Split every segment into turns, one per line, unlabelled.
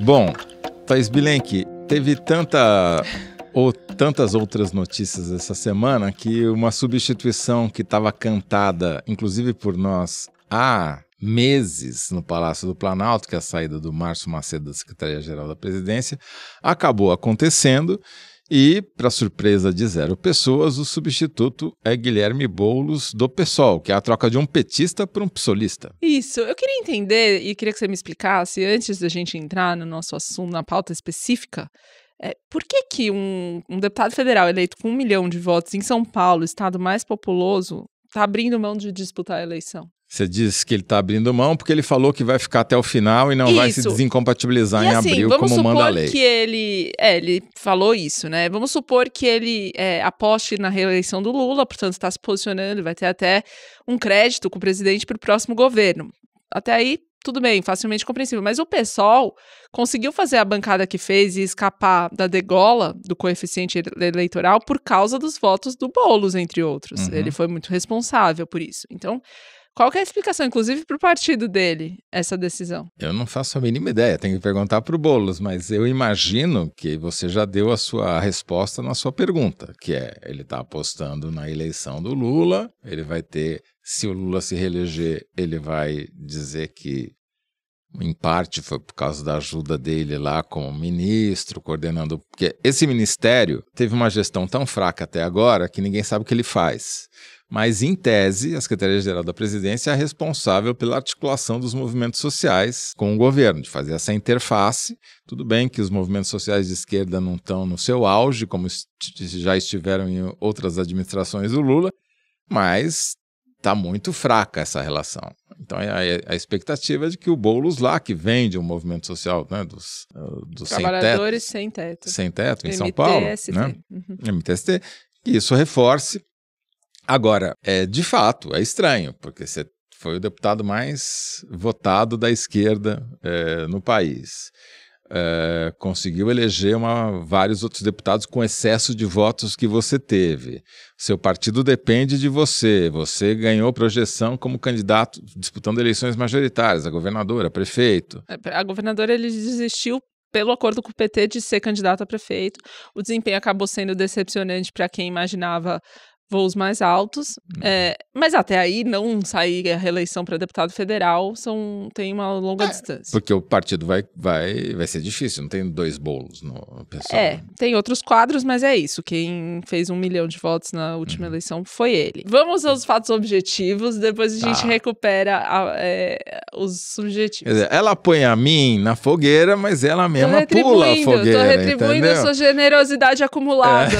Bom, Thaís Bilenque, teve tantas outras notícias essa semana que uma substituição que estava cantada, inclusive por nós, há meses no Palácio do Planalto, que é a saída do Márcio Macedo da Secretaria-Geral da Presidência, acabou acontecendo e, para surpresa de zero pessoas, o substituto é Guilherme Boulos do PSOL, que é a troca de um petista por um psolista.
Isso, eu queria entender e queria que você me explicasse, antes da gente entrar no nosso assunto, na pauta específica, por que um deputado federal eleito com 1 milhão de votos em São Paulo, estado mais populoso, está abrindo mão de disputar a eleição?
Você diz que ele está abrindo mão porque ele falou que vai ficar até o final e não vai se desincompatibilizar em abril, como manda a lei.
Vamos supor que ele falou isso, né? Vamos supor que ele aposte na reeleição do Lula, portanto está se posicionando, vai ter até um crédito com o presidente para o próximo governo. Até aí, tudo bem, facilmente compreensível. Mas o PSOL conseguiu fazer a bancada que fez e escapar da degola do coeficiente eleitoral por causa dos votos do Boulos, entre outros. Ele foi muito responsável por isso. Então, qual que é a explicação, inclusive, para o partido dele, essa decisão?
Eu não faço a mínima ideia, tenho que perguntar para o Boulos, mas eu imagino que você já deu a sua resposta na sua pergunta, que é, ele está apostando na eleição do Lula, ele vai ter, se o Lula se reeleger, ele vai dizer que, em parte, foi por causa da ajuda dele lá como ministro, coordenando, porque esse ministério teve uma gestão tão fraca até agora que ninguém sabe o que ele faz. Mas, em tese, a Secretaria-Geral da Presidência é responsável pela articulação dos movimentos sociais com o governo, de fazer essa interface. Tudo bem que os movimentos sociais de esquerda não estão no seu auge, como já estiveram em outras administrações do Lula, mas está muito fraca essa relação. Então, a expectativa é de que o Boulos lá, que vem de um movimento social, né, dos
trabalhadores sem teto.
Sem teto, em São Paulo, né? MTST, que isso reforce. Agora, de fato, é estranho, porque você foi o deputado mais votado da esquerda no país. Conseguiu eleger vários outros deputados com excesso de votos que você teve. Seu partido depende de você. Você ganhou projeção como candidato disputando eleições majoritárias, a governadora, a prefeito.
A governadora, ele desistiu pelo acordo com o PT de ser candidato a prefeito. O desempenho acabou sendo decepcionante para quem imaginava voos mais altos, mas até aí não sair a reeleição para deputado federal tem uma longa distância.
Porque o partido vai ser difícil, não tem 2 Boulos no pessoal.
Tem outros quadros, mas é isso. Quem fez 1 milhão de votos na última eleição foi ele. Vamos aos fatos objetivos, depois a gente recupera os subjetivos.
Quer dizer, ela põe a mim na fogueira, mas ela mesma pula a fogueira.
Tô retribuindo a sua generosidade acumulada.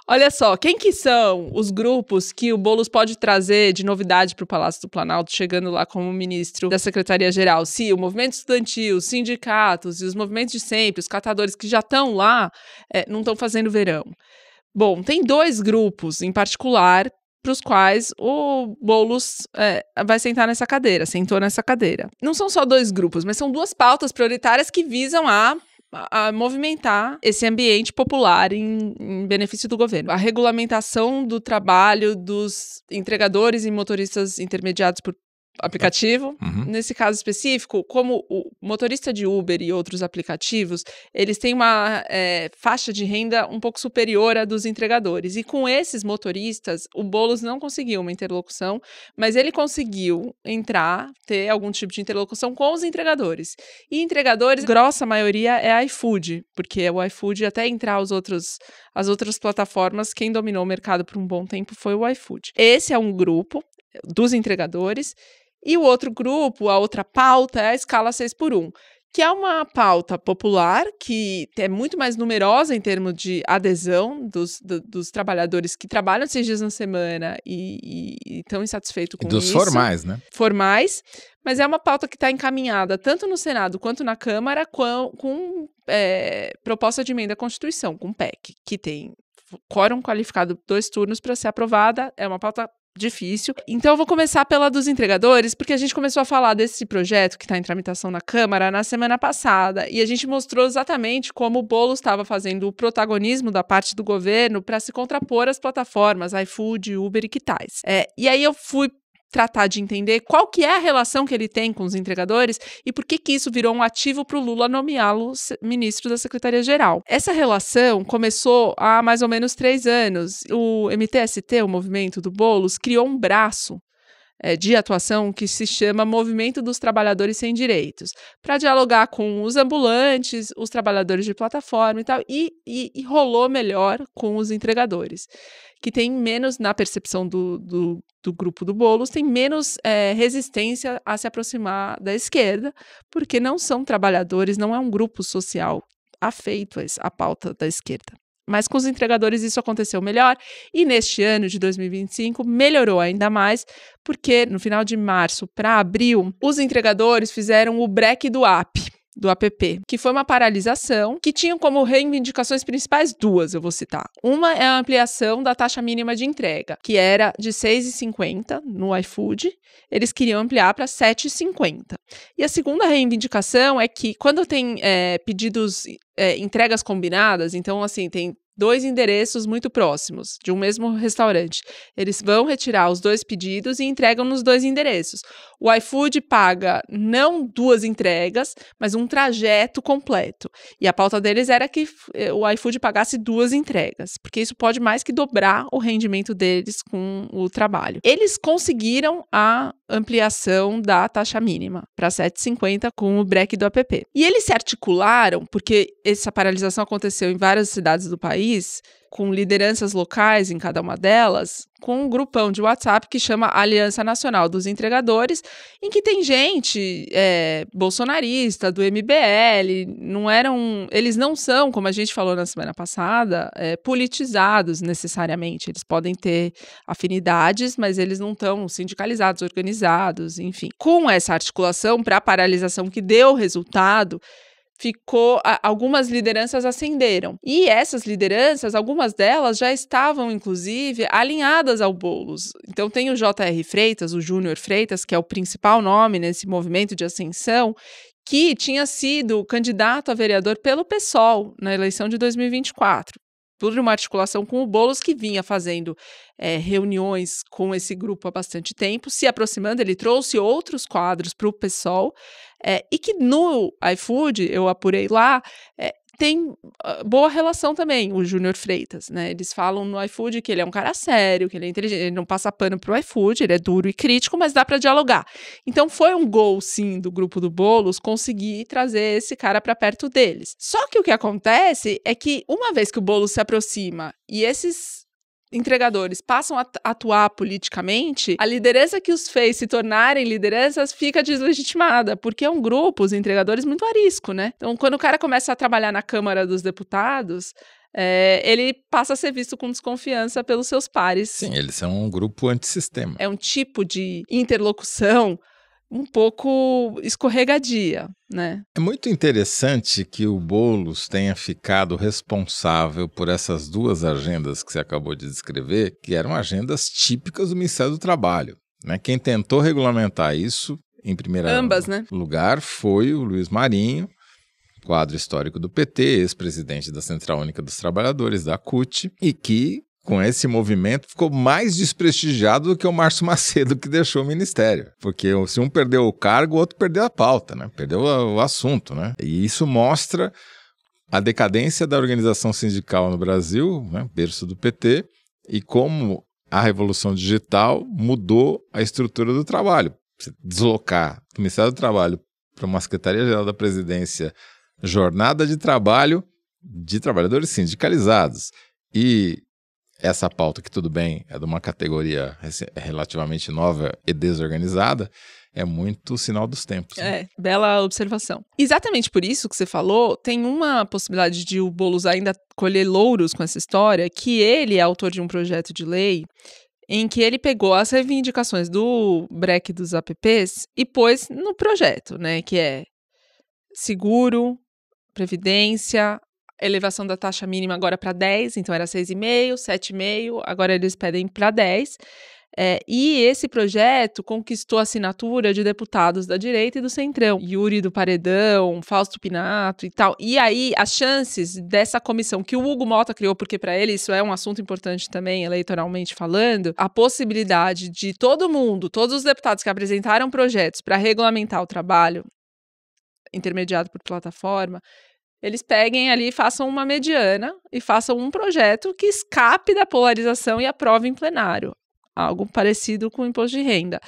Olha só, quem que são os grupos que o Boulos pode trazer de novidade para o Palácio do Planalto, chegando lá como ministro da Secretaria-Geral? Se o movimento estudantil, os sindicatos e os movimentos de sempre, os catadores que já estão lá, não estão fazendo verão. Bom, tem 2 grupos em particular para os quais o Boulos vai sentou nessa cadeira. Não são só 2 grupos, mas são 2 pautas prioritárias que visam a movimentar esse ambiente popular em benefício do governo. A regulamentação do trabalho dos entregadores e motoristas intermediados por aplicativo. Nesse caso específico, como o motorista de Uber e outros aplicativos, eles têm uma faixa de renda um pouco superior à dos entregadores. E com esses motoristas, o Boulos não conseguiu uma interlocução, mas ele conseguiu ter algum tipo de interlocução com os entregadores. E entregadores, grossa maioria, é iFood, porque o iFood, até entrar as outras plataformas, quem dominou o mercado por um bom tempo foi o iFood. Esse é um grupo dos entregadores. E o outro grupo, a outra pauta, é a escala 6x1, que é uma pauta popular que é muito mais numerosa em termos de adesão dos trabalhadores que trabalham 6 dias na semana e estão insatisfeitos com isso.
Dos formais, né?
Formais, mas é uma pauta que está encaminhada tanto no Senado quanto na Câmara com proposta de emenda à Constituição, com PEC, que tem quórum qualificado 2 turnos para ser aprovada. É uma pauta difícil. Então eu vou começar pela dos entregadores, porque a gente começou a falar desse projeto que está em tramitação na Câmara na semana passada, e a gente mostrou exatamente como o Boulos estava fazendo o protagonismo da parte do governo para se contrapor às plataformas iFood, Uber e que tais. E aí eu fui tratar de entender qual que é a relação que ele tem com os entregadores e por que isso virou um ativo para o Lula nomeá-lo ministro da Secretaria-Geral. Essa relação começou há mais ou menos 3 anos. O MTST, o Movimento do Boulos, criou um braço de atuação que se chama Movimento dos Trabalhadores Sem Direitos, para dialogar com os ambulantes, os trabalhadores de plataforma e tal, e rolou melhor com os entregadores, que tem menos, na percepção do grupo do Boulos, tem menos resistência a se aproximar da esquerda, porque não são trabalhadores, não é um grupo social afeito à pauta da esquerda. Mas com os entregadores isso aconteceu melhor e neste ano de 2025 melhorou ainda mais, porque no final de março para abril, os entregadores fizeram o break do app, que foi uma paralisação que tinha como reivindicações principais 2, eu vou citar. Uma é a ampliação da taxa mínima de entrega, que era de R$ 6,50 no iFood, eles queriam ampliar para R$ 7,50. E a segunda reivindicação é que quando tem pedidos, entregas combinadas, então assim, tem 2 endereços muito próximos de um mesmo restaurante. Eles vão retirar os 2 pedidos e entregam nos 2 endereços. O iFood paga não 2 entregas, mas um trajeto completo. E a pauta deles era que o iFood pagasse 2 entregas, porque isso pode mais que dobrar o rendimento deles com o trabalho. Eles conseguiram a ampliação da taxa mínima para R$ 7,50 com o break do app. E eles se articularam, porque essa paralisação aconteceu em várias cidades do país, com lideranças locais em cada uma delas, com um grupão de WhatsApp que chama Aliança Nacional dos Entregadores, em que tem gente bolsonarista, do MBL, eles não são, como a gente falou na semana passada, politizados necessariamente. Eles podem ter afinidades, mas eles não estão sindicalizados, organizados, enfim. Com essa articulação para a paralisação que deu resultado, algumas lideranças ascenderam. E essas lideranças, algumas delas já estavam, inclusive, alinhadas ao Boulos. Então tem o J.R. Freitas, o Júnior Freitas, que é o principal nome nesse movimento de ascensão, que tinha sido candidato a vereador pelo PSOL na eleição de 2024. Por uma articulação com o Boulos, que vinha fazendo reuniões com esse grupo há bastante tempo, se aproximando, ele trouxe outros quadros para o PSOL, e que no iFood, eu apurei lá, tem boa relação também, o Júnior Freitas, né? Eles falam no iFood que ele é um cara sério, que ele é inteligente, ele não passa pano pro iFood, ele é duro e crítico, mas dá para dialogar. Então foi um gol, sim, do grupo do Boulos conseguir trazer esse cara para perto deles. Só que o que acontece é que uma vez que o Boulos se aproxima e esses entregadores passam a atuar politicamente, a liderança que os fez se tornarem lideranças fica deslegitimada, porque é um grupo, os entregadores, muito arisco, né? Então, quando o cara começa a trabalhar na Câmara dos Deputados, ele passa a ser visto com desconfiança pelos seus pares.
Sim, eles são um grupo antissistema.
É um tipo de interlocução um pouco escorregadia, né?
É muito interessante que o Boulos tenha ficado responsável por essas 2 agendas que você acabou de descrever, que eram agendas típicas do Ministério do Trabalho, né? Quem tentou regulamentar isso, em primeiro lugar, foi o Luiz Marinho, quadro histórico do PT, ex-presidente da Central Única dos Trabalhadores, da CUT, e que com esse movimento, ficou mais desprestigiado do que o Márcio Macedo, que deixou o ministério. Porque se um perdeu o cargo, o outro perdeu a pauta, né? Perdeu o assunto, né? E isso mostra a decadência da organização sindical no Brasil, né? Berço do PT, e como a revolução digital mudou a estrutura do trabalho. Você deslocar do Ministério do Trabalho para uma Secretaria-Geral da Presidência, jornada de trabalho de trabalhadores sindicalizados. E essa pauta, que tudo bem, é de uma categoria relativamente nova e desorganizada, é muito sinal dos tempos.
Né? Bela observação. Exatamente por isso que você falou, tem uma possibilidade de o Boulos ainda colher louros com essa história, que ele é autor de um projeto de lei em que ele pegou as reivindicações do break dos apps e pôs no projeto, né, que é seguro, previdência, elevação da taxa mínima agora para 10, então era 6,5, 7,5, agora eles pedem para 10. E esse projeto conquistou a assinatura de deputados da direita e do centrão. Yuri do Paredão, Fausto Pinato e tal. E aí, as chances dessa comissão que o Hugo Mota criou, porque para ele isso é um assunto importante também, eleitoralmente falando, a possibilidade de todo mundo, todos os deputados que apresentaram projetos para regulamentar o trabalho intermediado por plataforma, eles peguem ali e façam uma mediana e façam um projeto que escape da polarização e aprove em plenário. Algo parecido com o imposto de renda.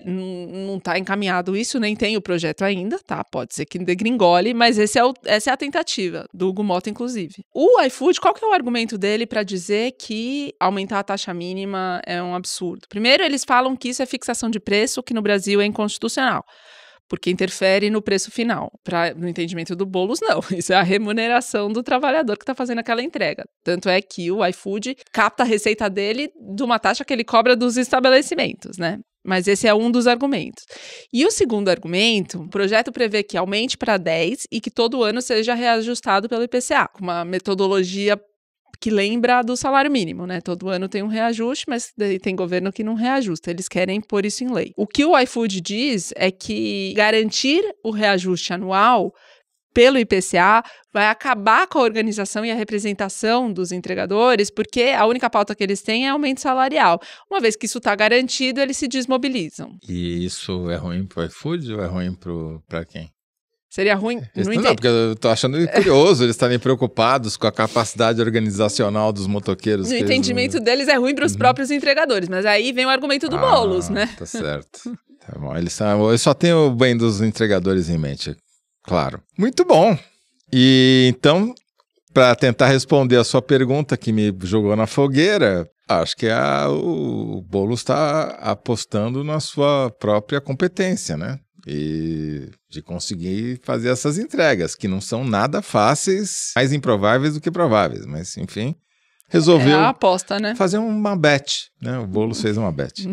Não está encaminhado isso, nem tem o projeto ainda, tá? Pode ser que degringole, mas essa é a tentativa do Hugo Mota, inclusive. O iFood, qual que é o argumento dele para dizer que aumentar a taxa mínima é um absurdo? Primeiro, eles falam que isso é fixação de preço, que no Brasil é inconstitucional, porque interfere no preço final. No entendimento do Boulos, não. Isso é a remuneração do trabalhador que está fazendo aquela entrega. Tanto é que o iFood capta a receita dele de uma taxa que ele cobra dos estabelecimentos, né? Mas esse é um dos argumentos. E o segundo argumento, o projeto prevê que aumente para 10 e que todo ano seja reajustado pelo IPCA, com uma metodologia que lembra do salário mínimo, né? Todo ano tem um reajuste, mas tem governo que não reajusta. Eles querem pôr isso em lei. O que o iFood diz é que garantir o reajuste anual pelo IPCA vai acabar com a organização e a representação dos entregadores, porque a única pauta que eles têm é aumento salarial. Uma vez que isso está garantido, eles se desmobilizam.
E isso é ruim para o iFood ou é ruim para quem?
Seria ruim?
Não, porque eu tô achando curioso eles estarem preocupados com a capacidade organizacional dos motoqueiros.
No entendimento deles é ruim para os próprios entregadores, mas aí vem o argumento do Boulos, né?
Tá certo. Tá bom. Eles só têm o bem dos entregadores em mente, claro. Muito bom. E então, para tentar responder a sua pergunta que me jogou na fogueira, acho que o Boulos está apostando na sua própria competência, né? E de conseguir fazer essas entregas, que não são nada fáceis, mais improváveis do que prováveis, mas enfim, resolveu
a aposta, né?
Fazer uma bet, né? O Boulos fez uma bet.